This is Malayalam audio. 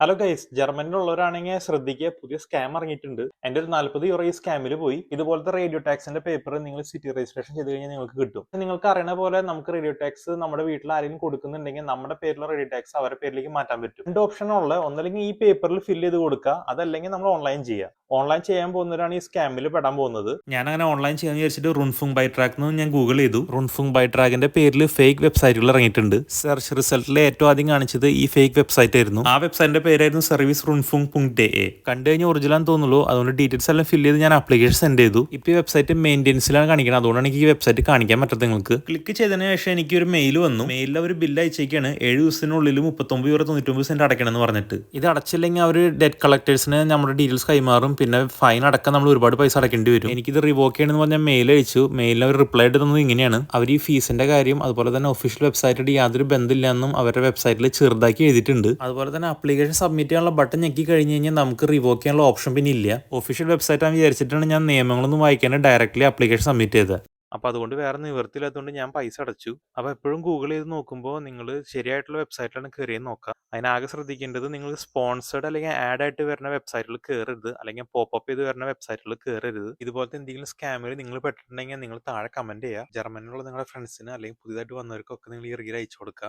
ഹലോ ഗൈസ്, ജർമ്മനിലുള്ളവരാണെങ്കിൽ ശ്രദ്ധിക്കുക, പുതിയ സ്കാം ഇറങ്ങിയിട്ടുണ്ട്. എൻ്റെ ഒരു 40 യൂറോ ഈ സ്കാമിൽ പോയി. ഇതുപോലത്തെ റേഡിയോ ടാക്സിന്റെ പേപ്പർ നിങ്ങൾ സിറ്റി രജിസ്ട്രേഷൻ ചെയ്ത് കഴിഞ്ഞാൽ നിങ്ങൾക്ക് കിട്ടും. നിങ്ങൾക്ക് അറിയണ പോലെ നമുക്ക് റേഡിയോ ടാക്സ് നമ്മുടെ വീട്ടിൽ ആരെങ്കിലും കൊടുക്കുന്നുണ്ടെങ്കിൽ നമ്മുടെ പേരിലുള്ള റേഡിയോ ടാക്സ് അവരുടെ പേരിലേക്ക് മാറ്റാൻ പറ്റും. രണ്ട് ഓപ്ഷനുള്ള, ഒന്നല്ലെങ്കിൽ ഈ പേപ്പറിൽ ഫില്ല് ചെയ്ത് കൊടുക്കുക, അതല്ലെങ്കിൽ നമ്മൾ ഓൺലൈൻ ചെയ്യുക. ഓൺലൈൻ ചെയ്യാൻ പോകുന്നവരാണ് ഈ സ്കാമിൽ പെടാൻ പോകുന്നത്. ഞാൻ അങ്ങനെ ഓൺലൈൻ ചെയ്യാൻ വിചാരിച്ചിട്ട് റുൺഫുങ് ബൈ ട്രാക്ക് എന്ന് ഞാൻ ഗൂഗിൾ ചെയ്തു. റുൺഫുങ് ബൈ ട്രാക്കിന്റെ പേരിൽ ഫേക്ക് വെബ്സൈറ്റുകൾ ഇറങ്ങിയിട്ടുണ്ട്. സെർച്ച് റിസൾട്ടിൽ ഏറ്റവും ആദ്യം കാണിച്ചത് ഈ ഫേക്ക് വെബ്സൈറ്റ് ആയിരുന്നു. ആ വെബ്സൈറ്റിന്റെ പേരായിരുന്നു സർവീസ് റുൺഫുങ് .de. കണ്ടു കഴിഞ്ഞാൽ ഒറിജിനൽ തോന്നുള്ളൂ. അതുകൊണ്ട് ഡീറ്റെയിൽസ് എല്ലാം ഫില്ല് ചെയ്ത് ഞാൻ ആപ്ലിക്കേഷൻ സെൻഡ് ചെയ്തു. ഇപ്പോൾ ഈ വെബ്സൈറ്റ് മെയിൻ്റെനൻസിലാണ് കാണിക്കുന്നത്. അതുകൊണ്ടാണ് എനിക്ക് ഈ വെബ്സൈറ്റ് കാണിക്കാൻ പറ്റത്തത്. നിങ്ങൾക്ക് ക്ലിക്ക് ചെയ്തതിന് ശേഷം എനിക്ക് ഒരു മെയിൽ വന്നു. മെയിലിൽ അവർ ബില്ല് അയച്ചേക്കാണ് 7 ദിവസത്തിനുള്ളിൽ 39 € അടയ്ക്കണമെന്ന് പറഞ്ഞിട്ട്. ഇത് അടച്ചില്ലെങ്കിൽ അവർ ഡെറ്റ് കളക്ടേഴ്സിന് നമ്മുടെ ഡീറ്റെയിൽസ് കൈമാറും. പിന്നെ ഫൈൻ അടക്കം നമ്മൾ ഒരുപാട് പൈസ അടയ്ക്കേണ്ടി വരും. എനിക്കിത് റിവോക്ക് ചെയ്യണമെന്ന് പറഞ്ഞാൽ മെയിൽ അയച്ചു. മെയിലിൽ അവർ റിപ്ലൈ ഇടുന്നത് ഇങ്ങനെയാണ്: അവർ ഈ ഫീസിന്റെ കാര്യം അതുപോലെ തന്നെ ഒഫീഷ്യൽ വെബ്സൈറ്റായിട്ട് യാതൊരു ബന്ധമില്ലെന്നും അവരുടെ വെബ്സൈറ്റിൽ ചെറുതാക്കി എഴുതിയിട്ടുണ്ട്. അതുപോലെ തന്നെ ആപ്ലിക്കേഷൻ സബ്മിറ്റ് ചെയ്യാനുള്ള ബട്ടൺ ഞെക്കി കഴിഞ്ഞ് കഴിഞ്ഞാൽ നമുക്ക് റിവോക്ക് ചെയ്യാനുള്ള ഓപ്ഷൻ പിന്നെ ഇല്ല. ഒഫീഷ്യൽ വെബ്സൈറ്റ് ആണെന്ന് വിചാരിച്ചിട്ടാണ് ഞാൻ നിയമങ്ങളൊന്നും വായിക്കാണ്ട് ഡയറക്റ്റ്ലി ആപ്ലിക്കേഷൻ സബ്മിറ്റ് ചെയ്തത്. അപ്പോൾ അതുകൊണ്ട് വേറെ നിവൃത്തിയില്ലാത്തതുകൊണ്ട് ഞാൻ പൈസ അടച്ചു. അപ്പോൾ എപ്പോഴും ഗൂഗിൾ ചെയ്ത് നോക്കുമ്പോൾ നിങ്ങൾ ശരിയായിട്ടുള്ള വെബ്സൈറ്റിലാണ് കയറിയെന്ന് നോക്കുക. അതിനാകെ ശ്രദ്ധിക്കേണ്ടത്, നിങ്ങൾ സ്പോൺസേഡ് അല്ലെങ്കിൽ ആഡ് ആയിട്ട് വരുന്ന വെബ്സൈറ്റിൽ കയറരുത്, അല്ലെങ്കിൽ പോപ്പപ്പ് ചെയ്ത് വരുന്ന വെബ്സൈറ്റിൽ കയറരുത്. ഇതുപോലത്തെ എന്തെങ്കിലും സ്കാമിൽ നിങ്ങൾ പെട്ടിട്ടുണ്ടെങ്കിൽ നിങ്ങൾ താഴെ കമന്റ് ചെയ്യുക. ജർമ്മനിലുള്ള നിങ്ങളുടെ ഫ്രണ്ട്സിന് അല്ലെങ്കിൽ പുതിയതായിട്ട് വന്നവർക്കൊക്കെ നിങ്ങൾ ഈ റീൽ അയച്ചു കൊടുക്കുക.